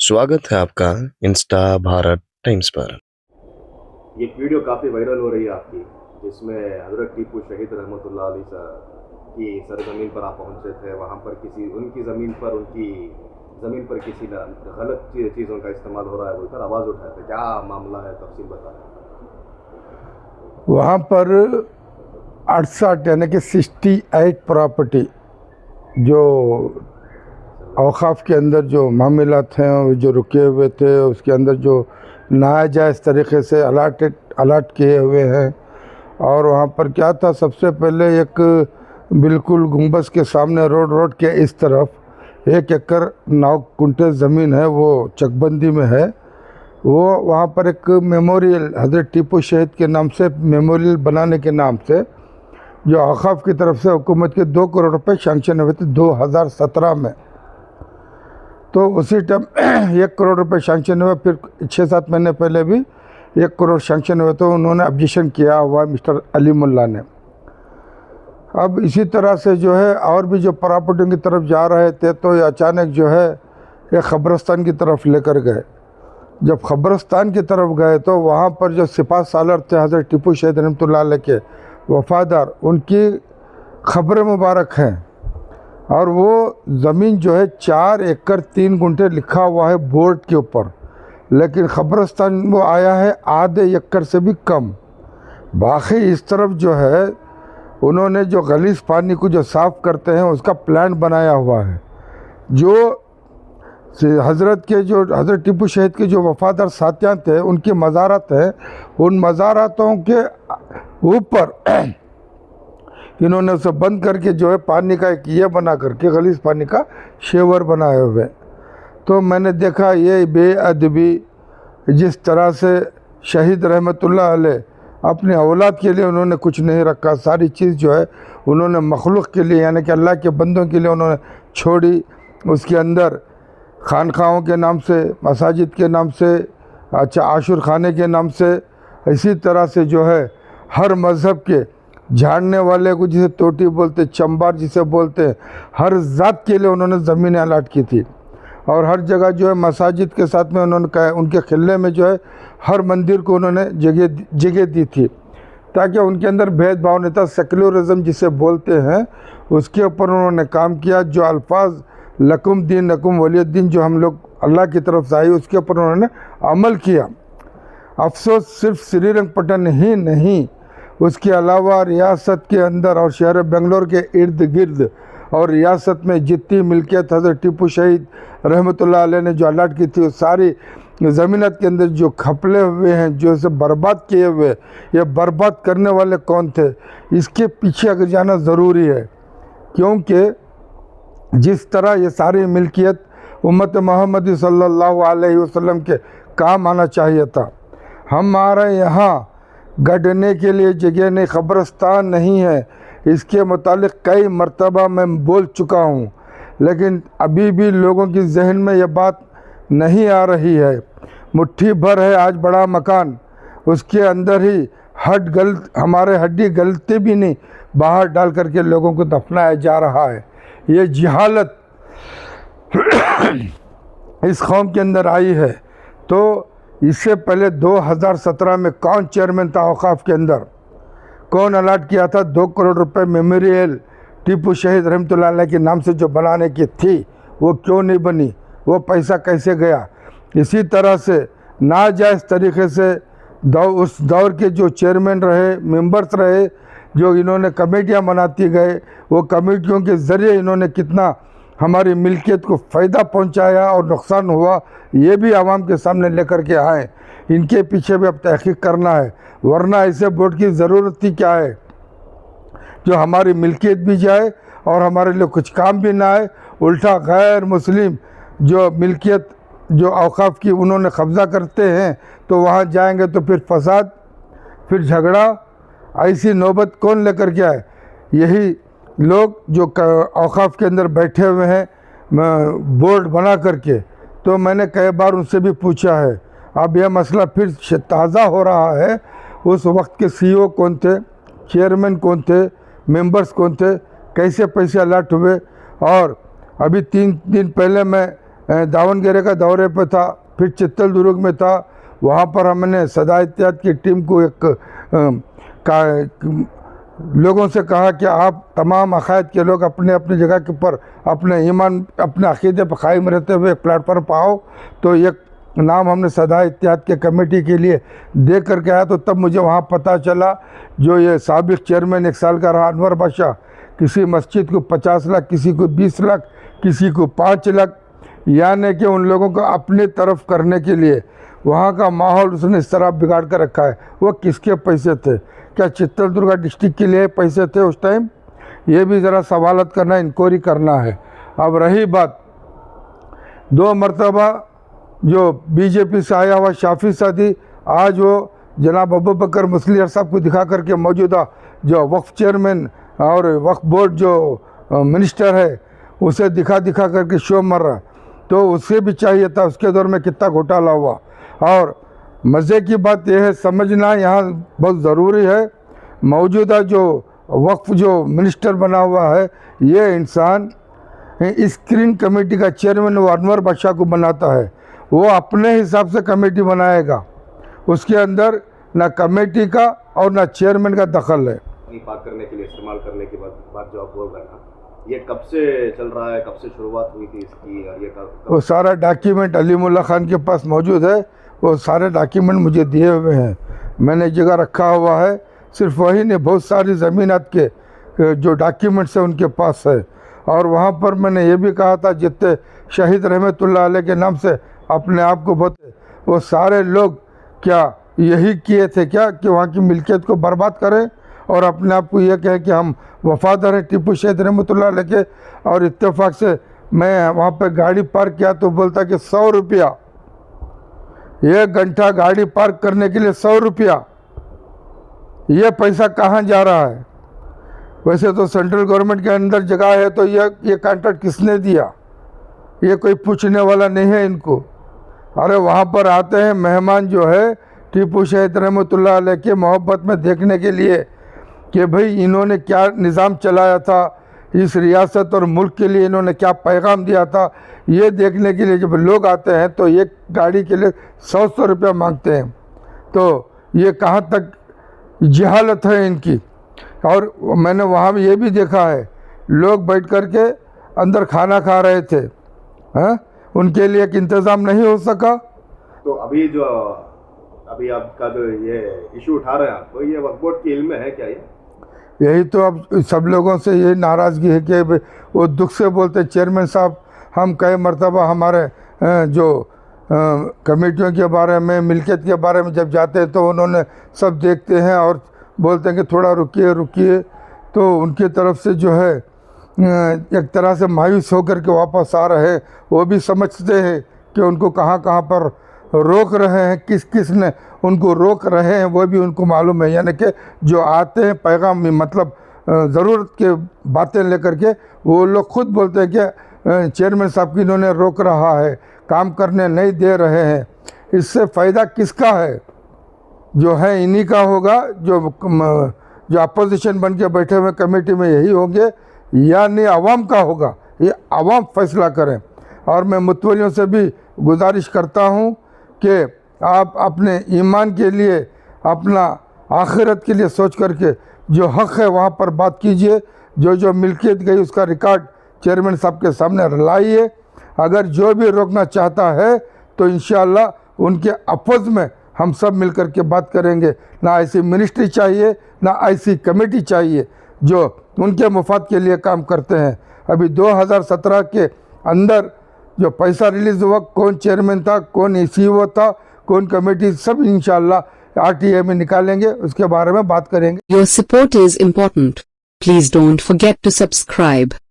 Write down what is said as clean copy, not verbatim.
स्वागत है आपका इंस्टा भारत टाइम्स पर। ये वीडियो काफ़ी वायरल हो रही है आपकी, जिसमें हज़रत टीपू शहीद रहमतुल्लाह अलैह की सरजमीन पर आप पहुंचे थे। वहां पर उनकी ज़मीन पर किसी ने गलत चीज़ों का इस्तेमाल हो रहा है बोलकर आवाज़ उठाया था। क्या मामला है, तफसील बताएं। वहाँ पर 68 यानी कि 68 प्रॉपर्टी जो औक़ाफ़ के अंदर जो मामलात हैं जो रुके हुए थे, उसके अंदर जो नाजायज़ तरीक़े से अलाट किए हुए हैं। और वहाँ पर क्या था, सबसे पहले एक बिल्कुल गुंबज के सामने रोड के इस तरफ 1 एकड़ 9 कुंटे ज़मीन है, वो चकबंदी में है। वो वहाँ पर एक मेमोरियल हज़रत टीपू शहीद के नाम से मेमोरियल बनाने के नाम से जो औक़ाफ़ की तरफ से हुकूमत के 2 करोड़ रुपए सैंक्शन हुए थे 2017 में। तो उसी टाइम 1 करोड़ रुपए सैंक्शन हुए, फिर 6-7 महीने पहले भी 1 करोड़ सैंक्शन हुए, तो उन्होंने ऑब्जेक्शन किया हुआ मिस्टर अली मुल्ला ने। अब इसी तरह से जो है और भी जो प्रॉपर्टी की तरफ जा रहे थे, तो ये अचानक जो है एक क़ब्रिस्तान की तरफ लेकर गए। जब क़ब्रिस्तान की तरफ गए तो वहाँ पर जो सिपा सालर थे हज़रत टीपू शहीद रहमतुल्लाह अलैह के वफ़ादार, उनकी ख़ब्र मुबारक हैं। और वो ज़मीन जो है 4 एकड़ 3 गुंठे लिखा हुआ है बोर्ड के ऊपर, लेकिन क़ब्रिस्तान वो आया है आधे एकड़ से भी कम। बाकी इस तरफ जो है उन्होंने जो गलीज़ पानी को जो साफ़ करते हैं उसका प्लान बनाया हुआ है। जो हज़रत टीपू शहीद के जो वफ़ादार साथियाँ थे, उनके मज़ारात हैं, उन मज़ारातों के ऊपर इन्होंने उसे बंद करके जो है पानी का एक ये बना करके गलीज़ पानी का शेवर बनाए हुए। तो मैंने देखा ये बेअदबी, जिस तरह से शहीद रहमतुल्लाह अलैह अपने औलाद के लिए उन्होंने कुछ नहीं रखा, सारी चीज़ जो है उन्होंने मखलूक के लिए यानी कि अल्लाह के बंदों के लिए उन्होंने छोड़ी। उसके अंदर खानखाहों के नाम से, मसाजिद के नाम से, अच्छा आशुर खाने के नाम से, इसी तरह से जो है हर मज़हब के झाड़ने वाले को जिसे तोटी बोलते, चंबार जिसे बोलते, हर ज़ात के लिए उन्होंने ज़मीनें अलाट की थी। और हर जगह जो है मसाजिद के साथ में उन्होंने कहा, उनके ख़िले में जो है हर मंदिर को उन्होंने जगह दी थी, ताकि उनके अंदर भेदभाव नहीं था। सेकुलरिज़म जिसे बोलते हैं उसके ऊपर उन्होंने काम किया। जो अल्फाज लकुम दीन नकुम वलियद्दीन जो हम लोग अल्लाह की तरफ से आई, उसके ऊपर उन्होंने अमल किया। अफसोस सिर्फ श्रीरंगपट्टन ही नहीं, उसके अलावा रियासत के अंदर और शहर बेंगलोर के इर्द गिर्द और रियासत में जितनी मिल्कियत हज़रत टीपू शहीद रहमतुल्लाह अलैह ने जो अलाट की थी, वो सारी ज़मीनत के अंदर जो खपले हुए हैं, जो इसे बर्बाद किए हुए, ये बर्बाद करने वाले कौन थे, इसके पीछे अगर जाना ज़रूरी है। क्योंकि जिस तरह ये सारी मिल्कियत उम्मत मोहम्मदी सल्लल्लाहु अलैहि वसल्लम के काम आना चाहिए था। हमारे यहाँ गढ़ने के लिए जगह नहीं, क़ब्रिस्तान नहीं है, इसके मुतालिक कई मरतबा मैं बोल चुका हूँ, लेकिन अभी भी लोगों की जहन में यह बात नहीं आ रही है। मुट्ठी भर है आज बड़ा मकान, उसके अंदर ही हमारे हड्डी गलती भी नहीं, बाहर डाल करके लोगों को दफनाया जा रहा है। ये जहालत इस कौम के अंदर आई है। तो इससे पहले 2017 में कौन चेयरमैन था औक़ाफ़ के अंदर, कौन अलाट किया था 2 करोड़ रुपए मेमोरियल टीपू शहीद रहमतुल्लाह अलैह के नाम से जो बनाने की थी, वो क्यों नहीं बनी, वो पैसा कैसे गया। इसी तरह से नाजायज़ तरीक़े से उस दौर के जो चेयरमैन रहे, मेंबर्स रहे, जो इन्होंने कमेटियाँ बनाती गए, वो कमेटियों के ज़रिए इन्होंने कितना हमारी मिल्कियत को फ़ायदा पहुंचाया और नुकसान हुआ, ये भी आवाम के सामने लेकर के आए। इनके पीछे भी अब तहक़ीक़ करना है, वरना ऐसे बोर्ड की ज़रूरत ही क्या है जो हमारी मिल्कियत भी जाए और हमारे लिए कुछ काम भी ना आए। उल्टा गैर मुस्लिम जो मिल्कियत जो औक़ाफ़ की उन्होंने कब्ज़ा करते हैं, तो वहाँ जाएंगे तो फिर फसाद, फिर झगड़ा, ऐसी नौबत कौन लेकर के आए। यही लोग जो औक़ाफ़ के अंदर बैठे हुए हैं बोर्ड बना करके, तो मैंने कई बार उनसे भी पूछा है। अब यह मसला फिर ताज़ा हो रहा है। उस वक्त के CEO कौन थे, चेयरमैन कौन थे, मेंबर्स कौन थे, कैसे पैसे अलाट हुए। और अभी 3 दिन पहले मैं दावणगेरे का दौरे पे था, फिर चित्तलदुर्ग में था। वहाँ पर हमने सदा इत्तेहाद की टीम को लोगों से कहा कि आप तमाम अकायद के लोग अपने अपनी जगह के ऊपर अपने ईमान अपने अकीदे पर कायम रहते हुए एक प्लेटफॉर्म पर आओ। तो एक नाम हमने सदा इत्तेहाद के कमेटी के लिए दे करके आया। तो तब मुझे वहाँ पता चला जो ये साबिक चेयरमैन 1 साल का रहा अनवर बादशाह, किसी मस्जिद को 50 लाख, किसी को 20 लाख, किसी को 5 लाख, यानी कि उन लोगों को अपनी तरफ करने के लिए वहाँ का माहौल उसने इस तरह बिगाड़ कर रखा है। वो किसके पैसे थे? क्या चित्रदुर्ग डिस्ट्रिक्ट के लिए पैसे थे उस टाइम? ये भी ज़रा सवालत करना, इंक्वायरी करना है। अब रही बात 2 मरतबा जो बीजेपी से आया हुआ शाफी सादी, आज वो जनाब अबू बकर मुस्लियार साहब को दिखा करके मौजूदा जो वक्फ चेयरमैन और वक्फ बोर्ड जो मिनिस्टर है उसे दिखा करके शो मर रहा। तो उसे भी चाहिए था, उसके दौर में कितना घोटाला हुआ। और मज़े की बात यह है, समझना यहाँ बहुत ज़रूरी है, मौजूदा जो वक्फ जो मिनिस्टर बना हुआ है ये इंसान स्क्रीन कमेटी का चेयरमैन वो अनवर बादशाह को बनाता है। वो अपने हिसाब से कमेटी बनाएगा, उसके अंदर ना कमेटी का और ना चेयरमैन का दखल है। पाक करने के लिए इस्तेमाल करने की बात जो आप बोल रहे हैं ना, ये कब से चल रहा है, कब से शुरुआत हुई थी इसकी? और ये कब वो सारा डॉक्यूमेंट अलीमुल्ला खान के पास मौजूद है। वो सारे डॉक्यूमेंट मुझे दिए हुए हैं, मैंने जगह रखा हुआ है। सिर्फ वही नहीं, बहुत सारी ज़मीनात के जो डॉक्यूमेंट्स हैं उनके पास है। और वहाँ पर मैंने ये भी कहा था जितने शहीद रहमतुल्लाह अलैह के नाम से अपने आप को बहुत, वो सारे लोग क्या यही किए थे क्या कि वहाँ की मिल्कियत को बर्बाद करें और अपने आप को ये कहें कि हम वफादार हैं टीपू शहीद रहमतुल्लाह अलैह के। और इत्तेफाक से मैं वहाँ पर गाड़ी पार्क किया तो बोलता कि 100 रुपया, 1 घंटा गाड़ी पार्क करने के लिए 100 रुपया, ये पैसा कहाँ जा रहा है? वैसे तो सेंट्रल गवर्नमेंट के अंदर जगह है, तो ये कॉन्ट्रैक्ट किसने दिया? ये कोई पूछने वाला नहीं है इनको। अरे वहाँ पर आते हैं मेहमान जो है टीपू शहीद रहमतुल्लाह अलैह के मोहब्बत में देखने के लिए कि भाई इन्होंने क्या निज़ाम चलाया था, इस रियासत और मुल्क के लिए इन्होंने क्या पैगाम दिया था, ये देखने के लिए जब लोग आते हैं तो एक गाड़ी के लिए 100 रुपया मांगते हैं। तो ये कहाँ तक जहालत है इनकी। और मैंने वहाँ भी ये भी देखा है, लोग बैठ कर के अंदर खाना खा रहे थे, हाँ, उनके लिए एक इंतज़ाम नहीं हो सका। तो अभी आपका जो ये इशू उठा रहे हैं आप, तो ये वक्फ बोर्ड की इल्म में है क्या? यही तो अब सब लोगों से ये नाराज़गी है कि वो दुख से बोलते चेयरमैन साहब, हम कई मरतबा हमारे जो कमेटियों के बारे में, मिल्कियत के बारे में जब जाते हैं तो उन्होंने सब देखते हैं और बोलते हैं कि थोड़ा रुकिए। तो उनकी तरफ से जो है एक तरह से मायूस होकर के वापस आ रहे हैं। वो भी समझते हैं कि उनको कहाँ पर रोक रहे हैं, किस ने उनको रोक रहे हैं, वो भी उनको मालूम है। यानी कि जो आते हैं पैगाम में, मतलब ज़रूरत के बातें लेकर के, वो लोग खुद बोलते हैं कि चेयरमैन साहब की इन्होंने रोक रहा है, काम करने नहीं दे रहे हैं। इससे फ़ायदा किसका है? जो है इन्हीं का होगा, जो अपोजिशन बन के बैठे हुए कमेटी में यही होंगे, या नहीं आवाम का होगा। ये आवाम फैसला करें। और मैं मुतवलियों से भी गुजारिश करता हूँ कि आप अपने ईमान के लिए, अपना आखिरत के लिए सोच करके जो हक़ है वहाँ पर बात कीजिए। जो मिल्कियत गई उसका रिकॉर्ड चेयरमैन साहब के सामने लाइए। अगर जो भी रोकना चाहता है तो इंशाअल्लाह उनके अपोज में हम सब मिल कर के बात करेंगे। ना ऐसी मिनिस्ट्री चाहिए, ना ऐसी कमेटी चाहिए जो उनके मुफाद के लिए काम करते हैं। अभी 2017 के अंदर जो पैसा रिलीज़ हुआ, कौन चेयरमैन था, कौन ECO था, कौन कमेटी, सब इंशाअल्लाह RTA में निकालेंगे, उसके बारे में बात करेंगे। Your support is important. Please don't forget to subscribe.